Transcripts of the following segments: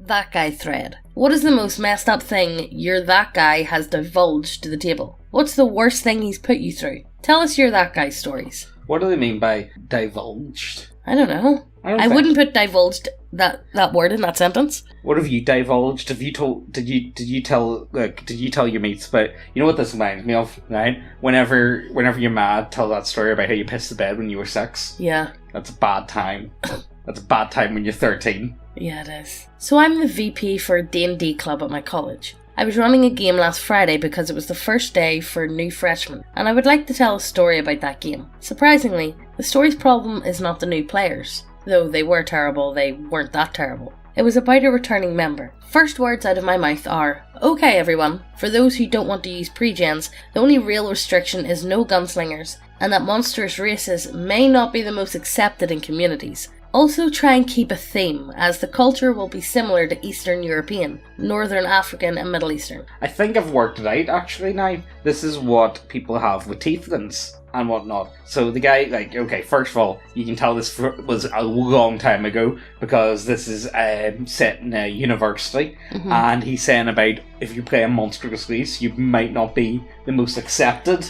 that guy thread. What is the most messed up thing your that guy has divulged to the table? What's the worst thing he's put you through? Tell us your that guy stories. What do they mean by divulged? I don't know. I wouldn't put divulged that word in that sentence. What have you divulged? Have you told? Did you tell your mates about? You know what this reminds me of, right? Whenever you're mad, tell that story about how you pissed the bed when you were 6. Yeah. That's a bad time. That's a bad time when you're 13. Yeah, it is. So I'm the VP for a D&D club at my college. I was running a game last Friday because it was the first day for new freshmen, and I would like to tell a story about that game. Surprisingly, the story's problem is not the new players. Though they were terrible, they weren't that terrible. It was about a returning member. First words out of my mouth are, "Okay everyone, for those who don't want to use pre-gens, the only real restriction is no gunslingers, and that monstrous races may not be the most accepted in communities. Also try and keep a theme, as the culture will be similar to Eastern European, Northern African and Middle Eastern." I think I've worked it out actually now. This is what people have with tieflings and whatnot. So the guy, okay, first of all, you can tell this was a long time ago because this is set in a university, and he's saying about if you play a monstrous race, you might not be the most accepted.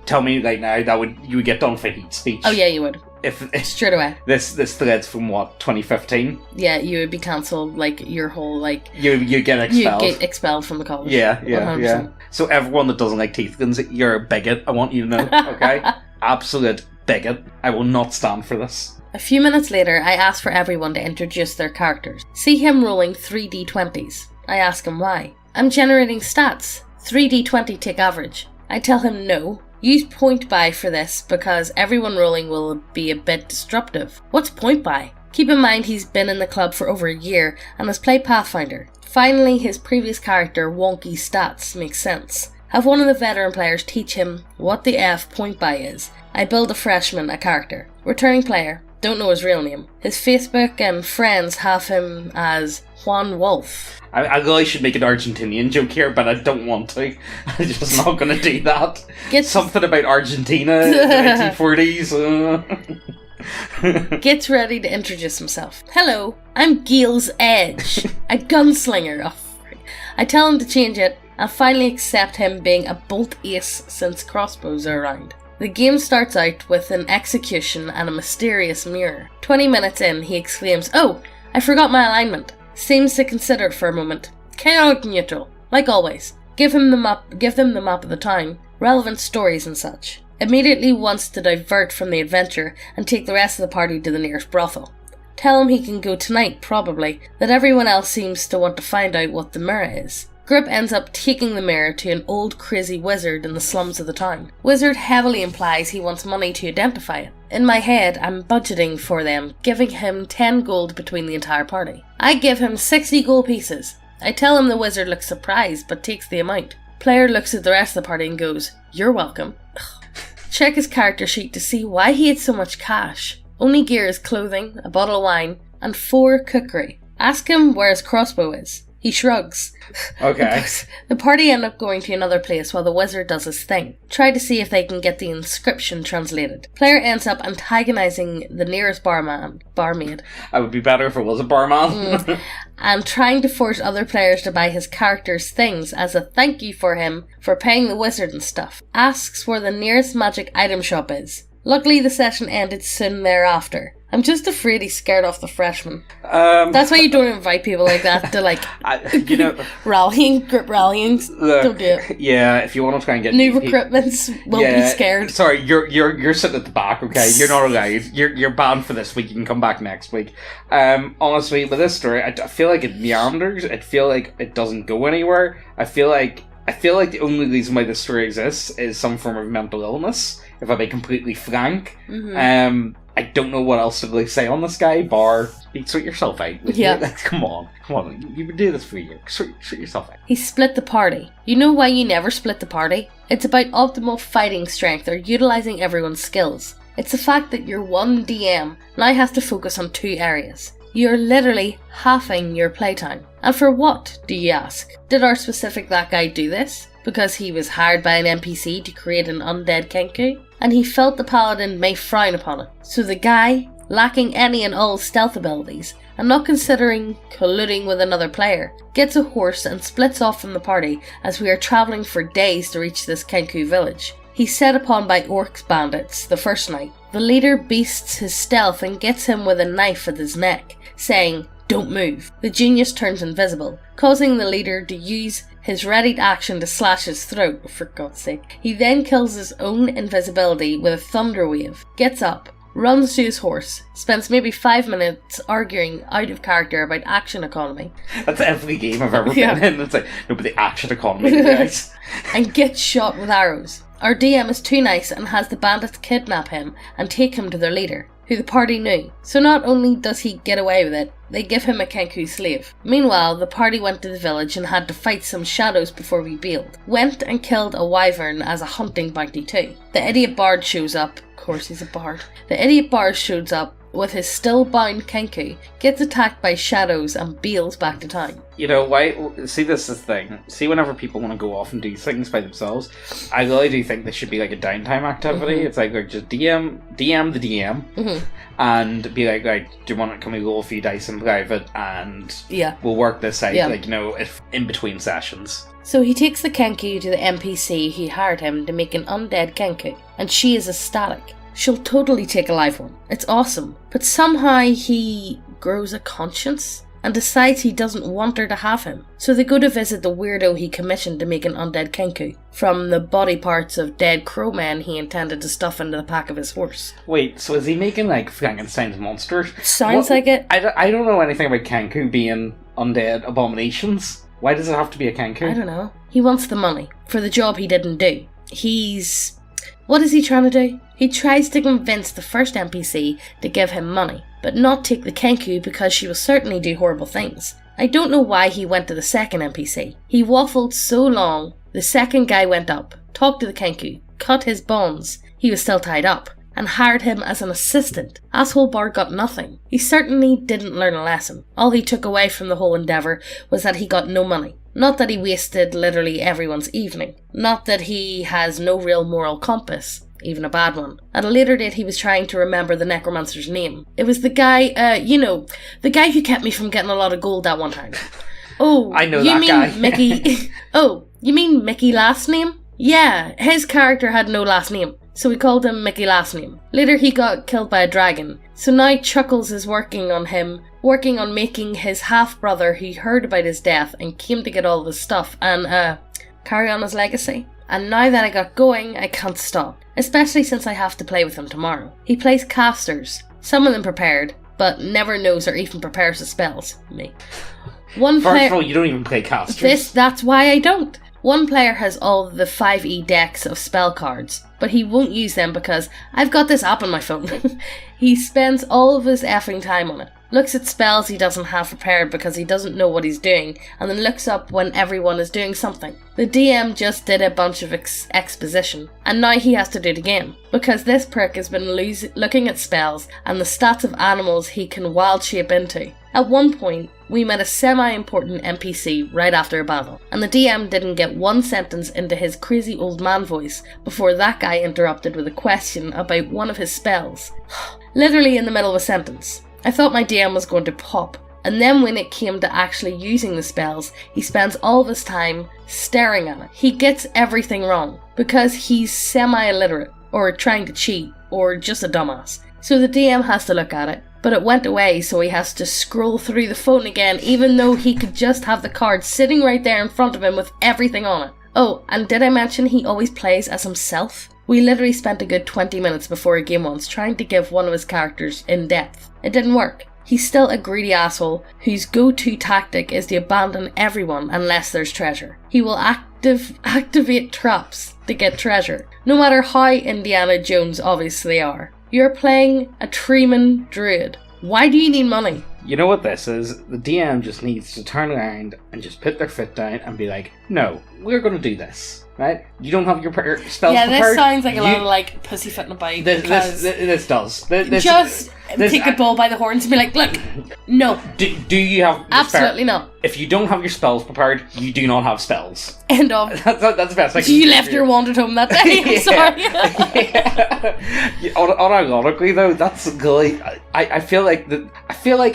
Tell me now you would get done for hate speech. Oh yeah, you would. If straight away. This thread's from what, 2015? Yeah, you would be cancelled, your whole, You get expelled. You get expelled from the college. Yeah. 100%. So everyone that doesn't like tieflings, you're a bigot, I want you to know, okay? Absolute bigot. I will not stand for this. A few minutes later, I ask for everyone to introduce their characters. See him rolling 3d20s. I ask him why. "I'm generating stats. 3d20 tick average." I tell him no. Use point buy for this because everyone rolling will be a bit disruptive. What's point buy? Keep in mind he's been in the club for over a year and has played Pathfinder. Finally, his previous character, Wonky Stats, makes sense. Have one of the veteran players teach him what the F point buy is. I build a freshman a character. Returning player, don't know his real name. His Facebook and friends have him as Juan Wolf. I really should make an Argentinian joke here, but I don't want to. I'm just not going to do that. Something about Argentina in the 1940s. Gets ready to introduce himself. "Hello, I'm Gil's Edge, a gunslinger." Oh, I tell him to change it, and finally accept him being a bolt ace since crossbows are around. The game starts out with an execution and a mysterious mirror. 20 minutes in, he exclaims, "Oh, I forgot my alignment." Seems to consider it for a moment. Chaotic neutral, like always. Give them the map of the town, relevant stories and such. Immediately wants to divert from the adventure and take the rest of the party to the nearest brothel. Tell him he can go tonight, probably, that everyone else seems to want to find out what the mirror is. Grip ends up taking the mirror to an old crazy wizard in the slums of the town. Wizard heavily implies he wants money to identify it. In my head, I'm budgeting for them, giving him 10 gold between the entire party. I give him 60 gold pieces. I tell him the wizard looks surprised but takes the amount. Player looks at the rest of the party and goes, "You're welcome." Check his character sheet to see why he had so much cash. Only gear is clothing, a bottle of wine, and 4 cookery. Ask him where his crossbow is. He shrugs. Okay. The party end up going to another place while the wizard does his thing. Try to see if they can get the inscription translated. Player ends up antagonizing the nearest barmaid. I would be better if it was a barman. And trying to force other players to buy his character's things as a thank you for him for paying the wizard and stuff. Asks where the nearest magic item shop is. Luckily the session ended soon thereafter. I'm just afraid he's scared off the freshman. That's why you don't invite people like that to group rallying. Don't do it. Yeah, if you want to try and get new recruitments, will be scared. Sorry, you're sitting at the back. Okay, you're not allowed. You're banned for this week. You can come back next week. Honestly, with this story, I feel like it meanders. I feel like it doesn't go anywhere. I feel like the only reason why this story exists is some form of mental illness. If I be completely frank. I don't know what else to really say on this guy, bar sort yourself out. Yeah. Come on. You've been doing this for a year. Sort yourself out. He split the party. You know why you never split the party? It's about optimal fighting strength or utilising everyone's skills. It's the fact that your one DM now has to focus on 2 areas. You're literally halving your playtime. And for what, do you ask? Did our specific that guy do this? Because he was hired by an NPC to create an undead kenku? And he felt the paladin may frown upon it. So the guy lacking any and all stealth abilities, and not considering colluding with another player, gets a horse and splits off from the party as we are travelling for days to reach this kenku village. He's set upon by orcs bandits the first night. The leader beasts his stealth and gets him with a knife at his neck, saying, "Don't move." The genius turns invisible, causing the leader to use his readied action to slash his throat, for God's sake. He then kills his own invisibility with a thunder wave, gets up, runs to his horse, spends maybe 5 minutes arguing out of character about action economy. That's every game I've ever been in. It's like, no, but the action economy, guys. And gets shot with arrows. Our DM is too nice and has the bandits kidnap him and take him to their leader, who the party knew. So not only does he get away with it, they give him a kenku slave. Meanwhile, the party went to the village and had to fight some shadows before we bailed. Went and killed a wyvern as a hunting bounty too. The idiot bard shows up. Of course he's a bard. The idiot bard shows up with his still bound kenku, gets attacked by shadows and bails back to town. You know, why? See, this is the thing. See, whenever people want to go off and do things by themselves, I really do think there should be like a downtime activity. Mm-hmm. It's like just DM the DM, mm-hmm. and be like, do you want to come and roll a few dice in private, and we'll work this out, like, you know, if in between sessions. So he takes the kenku to the NPC who hired him to make an undead kenku, and she is ecstatic. She'll totally take a live one. It's awesome. But somehow he grows a conscience and decides he doesn't want her to have him. So they go to visit the weirdo he commissioned to make an undead kenku from the body parts of dead crowmen he intended to stuff into the back of his horse. Wait, so is he making like Frankenstein's monsters? Sounds like it. I don't know anything about kenku being undead abominations. Why does it have to be a kenku? I don't know. He wants the money for the job he didn't do. What is he trying to do? He tries to convince the first NPC to give him money, but not take the kenku because she will certainly do horrible things. I don't know why he went to the second NPC. He waffled so long, the second guy went up, talked to the kenku, cut his bonds, he was still tied up, and hired him as an assistant. Asshole Bard got nothing. He certainly didn't learn a lesson. All he took away from the whole endeavour was that he got no money. Not that he wasted literally everyone's evening. Not that he has no real moral compass, even a bad one. At a later date he was trying to remember the necromancer's name. It was the guy, the guy who kept me from getting a lot of gold that one time. Oh, I know you that mean guy. Mickey? Oh, you mean Mickey last name? Yeah, his character had no last name, so we called him Mickey last name. Later he got killed by a dragon, so now Chuckles is working on making his half-brother who heard about his death and came to get all of his stuff and, carry on his legacy. And now that I got going, I can't stop, especially since I have to play with him tomorrow. He plays casters, some of them prepared, but never knows or even prepares the spells. Me. First of all, you don't even play casters. That's why I don't. One player has all the 5e decks of spell cards, but he won't use them because I've got this app on my phone. He spends all of his effing time on it. Looks at spells he doesn't have prepared because he doesn't know what he's doing, and then looks up when everyone is doing something. The DM just did a bunch of exposition, and now he has to do it again, because this prick has been looking at spells and the stats of animals he can wild shape into. At one point, we met a semi-important NPC right after a battle, and the DM didn't get one sentence into his crazy old man voice before that guy interrupted with a question about one of his spells. Literally in the middle of a sentence. I thought my DM was going to pop, and then when it came to actually using the spells, he spends all of his time staring at it. He gets everything wrong, because he's semi-illiterate, or trying to cheat, or just a dumbass. So the DM has to look at it, but it went away, so he has to scroll through the phone again, even though he could just have the card sitting right there in front of him with everything on it. Oh, and did I mention he always plays as himself? We literally spent a good 20 minutes before a game once trying to give one of his characters in depth. It didn't work. He's still a greedy asshole whose go-to tactic is to abandon everyone unless there's treasure. He will activate traps to get treasure, no matter how Indiana Jones obvious they are. You're playing a Treeman druid. Why do you need money? You know what this is? The DM just needs to turn around and just put their foot down and be like, no, we're going to do this. Right? You don't have your spells prepared. This sounds like a lot of like pussyfooting about. This does. Just take a bull by the horns and be like, look, no. Do you have... Absolutely not. If you don't have your spells prepared, you do not have spells. End of. That's the best. Like, you left your wand at home that day. I'm sorry. Unironically, though, that's good. I feel like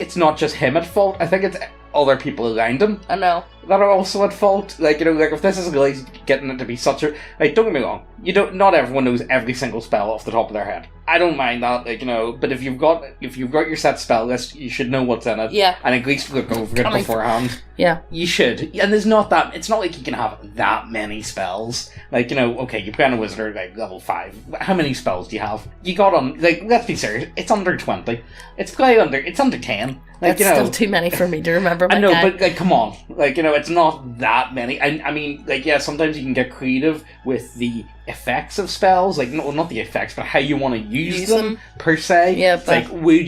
it's not just him at fault. I think it's other people around him. I know. That are also at fault. Like, you know, like if this is really getting it to be such a... Like, don't get me wrong. Not everyone knows every single spell off the top of their head. I don't mind that, like, you know, but if you've got your set spell list, you should know what's in it. Yeah. And at least look over it beforehand. Yeah. You should. And it's not like you can have that many spells. Like, you know, okay, you're playing a wizard, like, level 5. How many spells do you have? You got on, like, let's be serious, it's under 20. It's under 10. Like, that's still too many for me to remember. I know, but like, come on, like, you know, it's not that many. I mean, like, yeah, sometimes you can get creative with the effects of spells, like, no, not the effects, but how you want to use them per se. Yeah, but like, would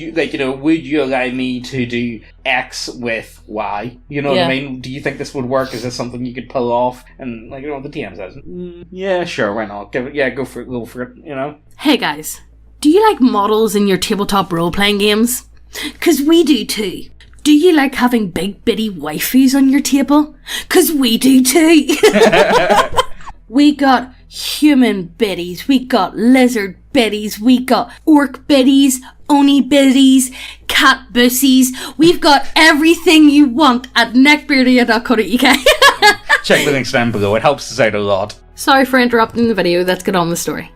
you allow me to do X with Y? You know what I mean? Do you think this would work? Is this something you could pull off? And like, you know, the DM says, yeah, sure, why not? Go for it. You know. Hey guys, do you like models in your tabletop role-playing games? 'Cause we do too. Do you like having big bitty waifus on your table? 'Cause we do too. We got human biddies, we got lizard biddies, we got orc biddies, oni biddies, cat bussies. We've got everything you want at neckbeardia.co.uk. Check the links down below, it helps us out a lot. Sorry for interrupting the video, let's get on with the story.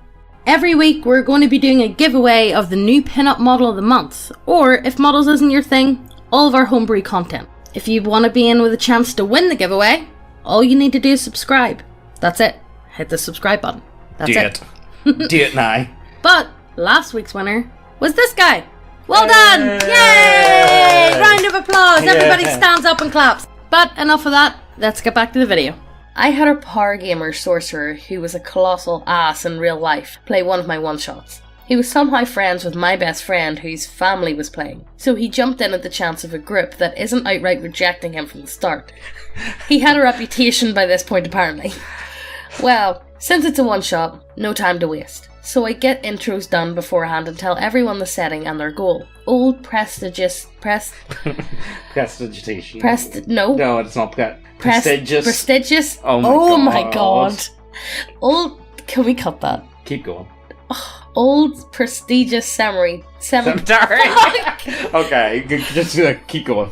Every week we're going to be doing a giveaway of the new pinup model of the month, or if models isn't your thing, all of our homebrew content. If you want to be in with a chance to win the giveaway, all you need to do is subscribe. That's it. Hit the subscribe button. That's it. Do it now. But last week's winner was this guy. Well done! Yay! Round of applause. Everybody stands up and claps. But enough of that. Let's get back to the video. I had a power gamer sorcerer who was a colossal ass in real life play one of my one-shots. He was somehow friends with my best friend whose family was playing, so he jumped in at the chance of a group that isn't outright rejecting him from the start. He had a reputation by this point apparently. Well, since it's a one-shot, no time to waste. So I get intros done beforehand and tell everyone the setting and their goal. Old prestigitation. No, it's not prestigious. Prestigious? Oh my god. Can we cut that? Keep going. Old prestigious cemetery. Okay, just keep going.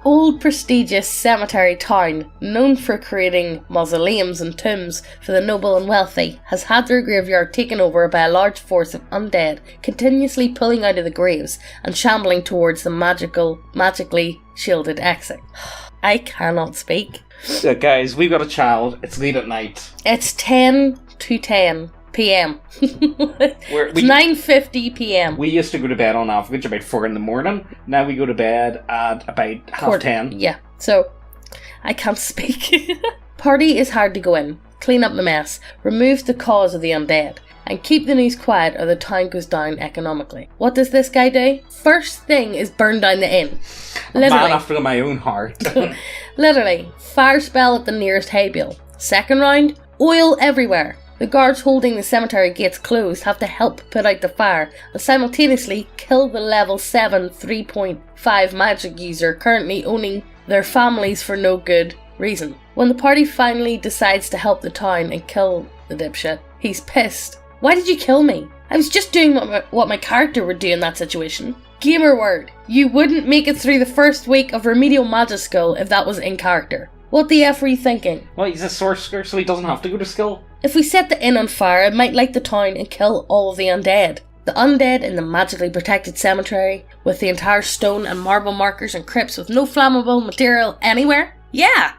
Old prestigious cemetery town, known for creating mausoleums and tombs for the noble and wealthy, has had their graveyard taken over by a large force of undead, continuously pulling out of the graves and shambling towards the magically shielded exit. I cannot speak. So guys, we've got a child. It's late at night. It's 10 to 10 p.m. It's 9:50 p.m. We used to go to bed on average about 4 in the morning. Now we go to bed at about 10:30. Yeah, so I can't speak. Party is hard to go in, clean up the mess, remove the cause of the undead, and keep the news quiet or the town goes down economically. What does this guy do? First thing is burn down the inn. Literally. Man after my own heart. Literally, fire spell at the nearest hay bale. Second round, oil everywhere. The guards holding the cemetery gates closed have to help put out the fire and simultaneously kill the level 7 3.5 magic user currently owning their families for no good reason. When the party finally decides to help the town and kill the dipshit, he's pissed. Why did you kill me? I was just doing what my character would do in that situation. Gamer word. You wouldn't make it through the first week of remedial magic school if that was in character. What the F were you thinking? Well, he's a sorcerer, so he doesn't have to go to school. If we set the inn on fire, it might light the town and kill all of the undead. The undead in the magically protected cemetery, with the entire stone and marble markers and crypts with no flammable material anywhere? Yeah!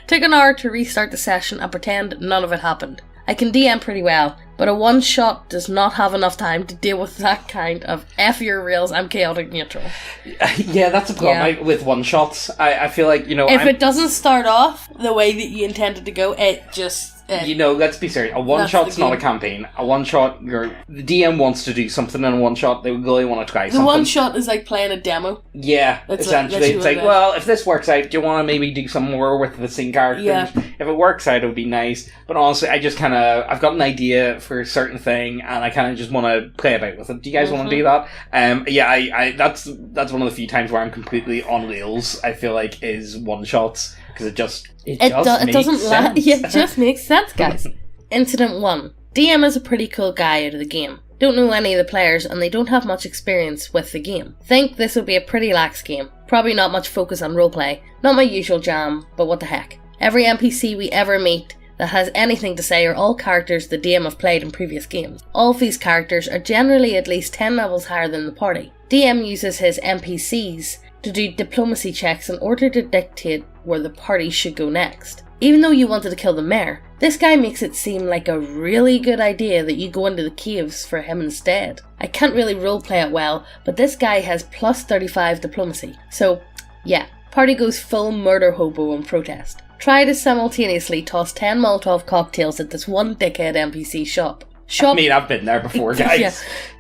Took an hour to restart the session and pretend none of it happened. I can DM pretty well, but a one-shot does not have enough time to deal with that kind of F your rails, I'm chaotic neutral. Yeah, that's a problem with one-shots. I feel like, you know... If it doesn't start off the way that you intended to go, it just... let's be serious. A one-shot's not a campaign. A one-shot, the DM wants to do something in a one-shot. They really want to try something. The one-shot is like playing a demo. Yeah, essentially. It's like, well, if this works out, do you want to maybe do some more with the scene characters? Yeah. If it works out, it would be nice. But honestly, I just I've got an idea for a certain thing, and I kind of just want to play about with it. Do you guys want to do that? That's one of the few times where I'm completely on rails, I feel like, is one-shots. Because it just makes sense, guys. Incident 1. DM is a pretty cool guy out of the game. Don't know any of the players and they don't have much experience with the game. Think this will be a pretty lax game. Probably not much focus on roleplay. Not my usual jam, but what the heck. Every NPC we ever meet that has anything to say are all characters the DM have played in previous games. All of these characters are generally at least 10 levels higher than the party. DM uses his NPCs to do diplomacy checks in order to dictate where the party should go next. Even though you wanted to kill the mayor, this guy makes it seem like a really good idea that you go into the caves for him instead. I can't really roleplay it well, but this guy has plus 35 diplomacy. So, yeah, party goes full murder hobo in protest. Try to simultaneously toss 10 Molotov cocktails at this one dickhead NPC shop. I mean, I've been there before, guys. Yeah.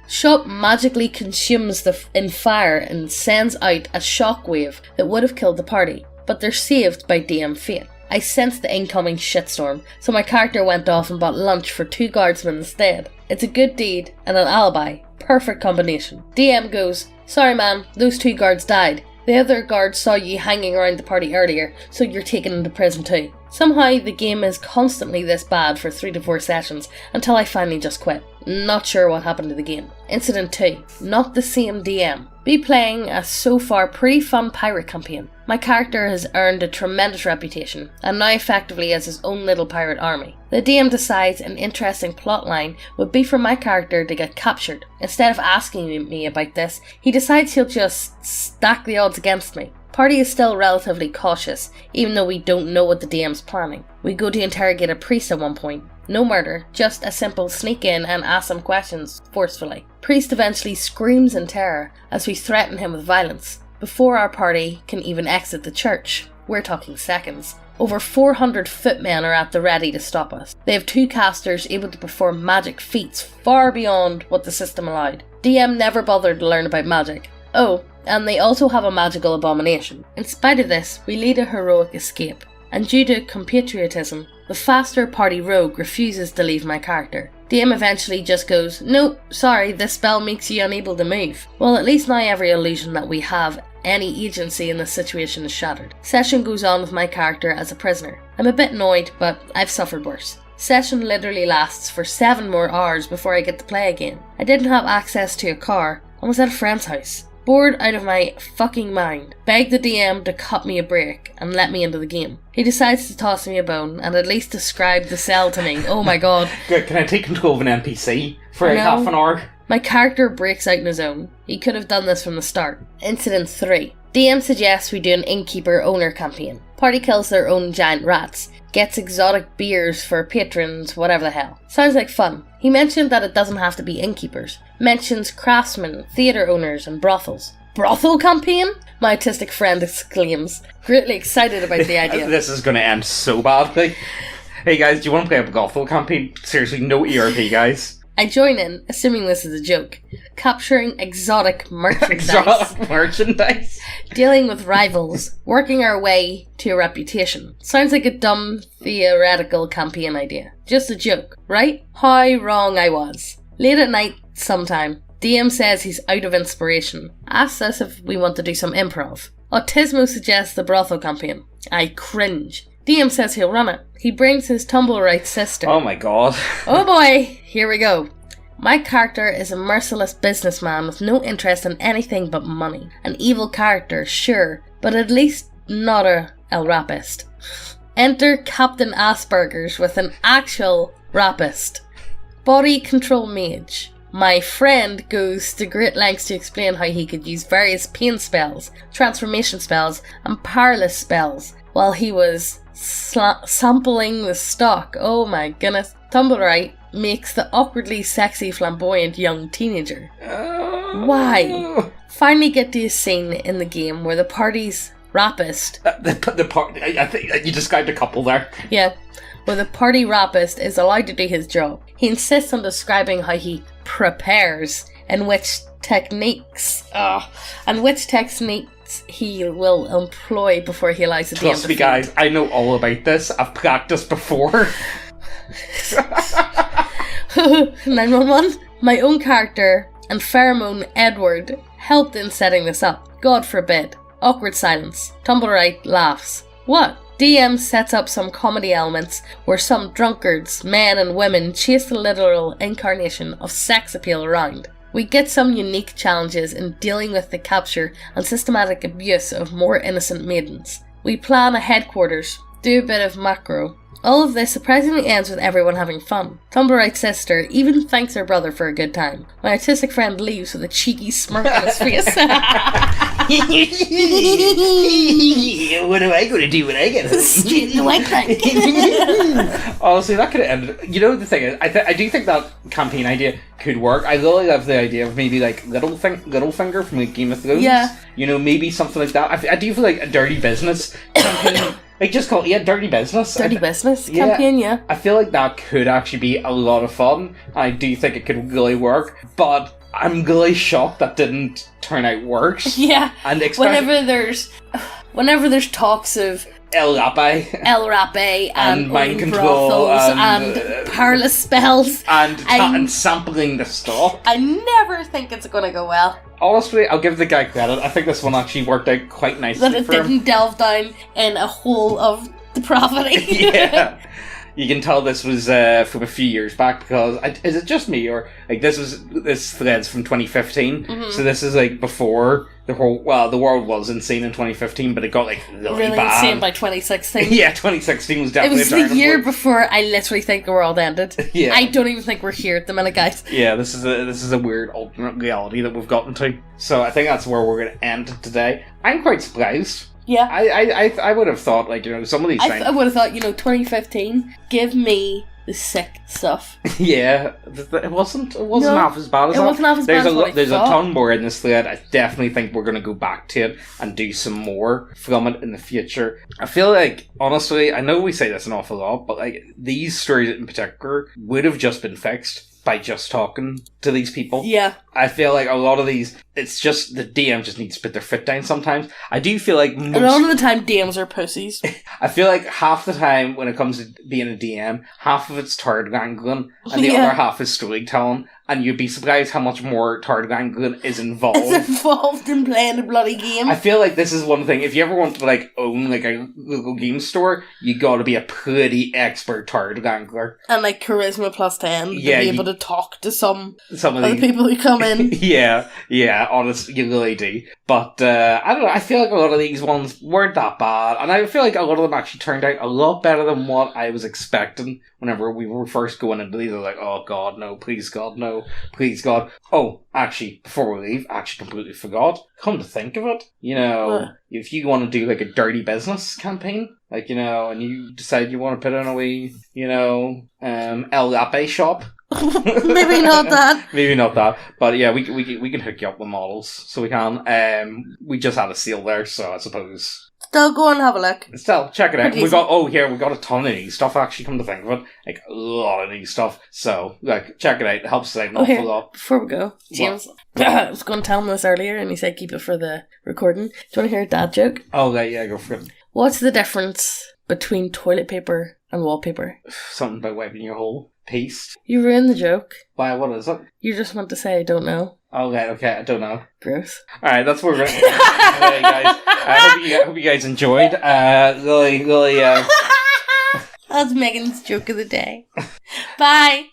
Shop magically consumes in fire and sends out a shockwave that would have killed the party, but they're saved by DM fate. I sensed the incoming shitstorm, so my character went off and bought lunch for 2 guardsmen instead. It's a good deed and an alibi. Perfect combination. DM goes, "Sorry man, those 2 guards died. The other guards saw you hanging around the party earlier, so you're taken into prison too." Somehow the game is constantly this bad for 3 to 4 sessions until I finally just quit. Not sure what happened to the game. Incident 2. Not the same DM. Be playing a so far pretty fun pirate campaign. My character has earned a tremendous reputation and now effectively has his own little pirate army. The DM decides an interesting plotline would be for my character to get captured. Instead of asking me about this, he decides he'll just stack the odds against me. Party is still relatively cautious, even though we don't know what the DM's planning. We go to interrogate a priest at one point. No murder, just a simple sneak in and ask some questions forcefully. Priest eventually screams in terror as we threaten him with violence. Before our party can even exit the church, we're talking seconds, over 400 footmen are at the ready to stop us. They have 2 casters able to perform magic feats far beyond what the system allowed. DM never bothered to learn about magic. Oh, and they also have a magical abomination. In spite of this, we lead a heroic escape, and due to compatriotism, the faster party rogue refuses to leave my character. DM eventually just goes, "Nope, sorry, this spell makes you unable to move." Well, at least now every illusion that we have any agency in this situation is shattered. Session goes on with my character as a prisoner. I'm a bit annoyed, but I've suffered worse. Session literally lasts for 7 more hours before I get to play again. I didn't have access to a car and was at a friend's house. Bored out of my fucking mind, begged the DM to cut me a break and let me into the game. He decides to toss me a bone and at least describe the cell to me. Oh my god. Good, can I take control of an NPC for half an hour? My character breaks out in his own. He could have done this from the start. Incident 3. DM suggests we do an innkeeper owner campaign. Party kills their own giant rats. Gets exotic beers for patrons, whatever the hell. Sounds like fun. He mentioned that it doesn't have to be innkeepers. Mentions craftsmen, theatre owners and brothels. Brothel campaign? My autistic friend exclaims, greatly excited about the idea. This is going to end so badly. Hey guys, do you want to play a brothel campaign? Seriously, no ERP guys. I join in, assuming this is a joke. Capturing exotic merchandise. Exotic merchandise? Dealing with rivals. Working our way to a reputation. Sounds like a dumb, theoretical campaign idea. Just a joke, right? How wrong I was. Late at night, sometime, DM says he's out of inspiration. Asks us if we want to do some improv. Autismo suggests the brothel campaign. I cringe. DM says he'll run it. He brings his tumble-right sister. Oh my god. Oh boy, here we go. My character is a merciless businessman with no interest in anything but money. An evil character, sure, but at least not a rapist. Enter Captain Asperger's with an actual rapist. Body control mage. My friend goes to great lengths to explain how he could use various pain spells, transformation spells, and powerless spells while he was sampling the stock. Oh my goodness. Tumbleright makes the awkwardly sexy flamboyant young teenager. Why? Finally get to a scene in the game where the party's rapist. I think you described a couple there. Yeah. Well, the party rapist is allowed to do his job. He insists on describing how he prepares and which techniques he will employ before he allows the DM to Trust me, guys, I know all about this. I've practiced before. 911. My own character and pheromone Edward helped in setting this up. God forbid. Awkward silence. Tumblerite laughs. What? DM sets up some comedy elements where some drunkards, men and women, chase the literal incarnation of sex appeal around. We get some unique challenges in dealing with the capture and systematic abuse of more innocent maidens. We plan a headquarters, do a bit of macro. All of this surprisingly ends with everyone having fun. Tumblerite's sister even thanks her brother for a good time. My autistic friend leaves with a cheeky smirk on his face. What am I going to do when I get home? Straight in the white bank. Honestly, that could have ended. You know, the thing is, I do think that campaign idea could work. I really love the idea of maybe like Littlefinger from like Game of Thrones. Yeah. You know, maybe something like that. I do feel like a dirty business campaign. Like, just call it, dirty business. Dirty business campaign, yeah. I feel like that could actually be a lot of fun. I do think it could really work, but I'm really shocked that didn't turn out worse. Yeah. And whenever there's talks of El Rape and mind control brothels and powerless spells and sampling the stuff, I never think it's going to go well. Honestly, I'll give the guy credit. I think this one actually worked out quite nicely. That it for him. didn't delve down in a hole of depravity. Yeah. You can tell this was from a few years back because is it just me or like this thread's from 2015, so this is like before the world was insane in 2015, but it got like really bad. Insane by 2016. Yeah, 2016 was definitely. It was the year before I literally think the world ended. Yeah, I don't even think we're here at the minute, guys. Yeah, this is a weird alternate reality that we've gotten to. So I think that's where we're going to end today. I'm quite surprised. Yeah. I would have thought, like, you know, some of these things. I would have thought, 2015, give me the sick stuff. Yeah. It wasn't half as bad as that. It wasn't half as bad as what I There's a thought. ton more in this thread. I definitely think we're going to go back to it and do some more from it in the future. I feel like, honestly, I know we say this an awful lot, but, like, these stories in particular would have just been fixed by just talking to these people. Yeah. I feel like a lot of these, it's just the DM just needs to put their foot down sometimes. I do feel like a lot of the time DMs are pussies. I feel like half the time when it comes to being a DM, half of it's turd wrangling and the other half is storytelling. And you'd be surprised how much more turd wrangling is involved. It's involved in playing a bloody game. I feel like this is one thing. If you ever want to like own like a local game store, you got to be a pretty expert turd wrangler. And like charisma plus 10 to be able to talk to some of the people who come in. yeah, honestly, you really do. But I don't know. I feel like a lot of these ones weren't that bad, and I feel like a lot of them actually turned out a lot better than what I was expecting. Whenever we were first going into these, I was like, "Oh God, no! Please God, no! Please God!" Oh, actually, before we leave, I actually completely forgot. Come to think of it, if you want to do like a dirty business campaign, like and you decide you want to put in a wee, El Lape shop. Maybe not that. Maybe not that. But yeah, we can hook you up with models, so we can. We just had a sale there, so I suppose. Still go and have a look. Still, check it out. We got a ton of new stuff, actually, come to think of it. Like, a lot of new stuff. So, like, check it out. It helps us out an awful lot. Before we go, James, I was going to tell him this earlier, and he said keep it for the recording. Do you want to hear a dad joke? Oh, yeah, go for it. What's the difference between toilet paper and wallpaper? Something about wiping your whole piece. You ruined the joke. Why, what is it? You just want to say I don't know. Okay, I don't know. Gross. Alright, that's what we're going to do. Anyway, guys, I hope you guys enjoyed. Really, That's Megan's joke of the day. Bye!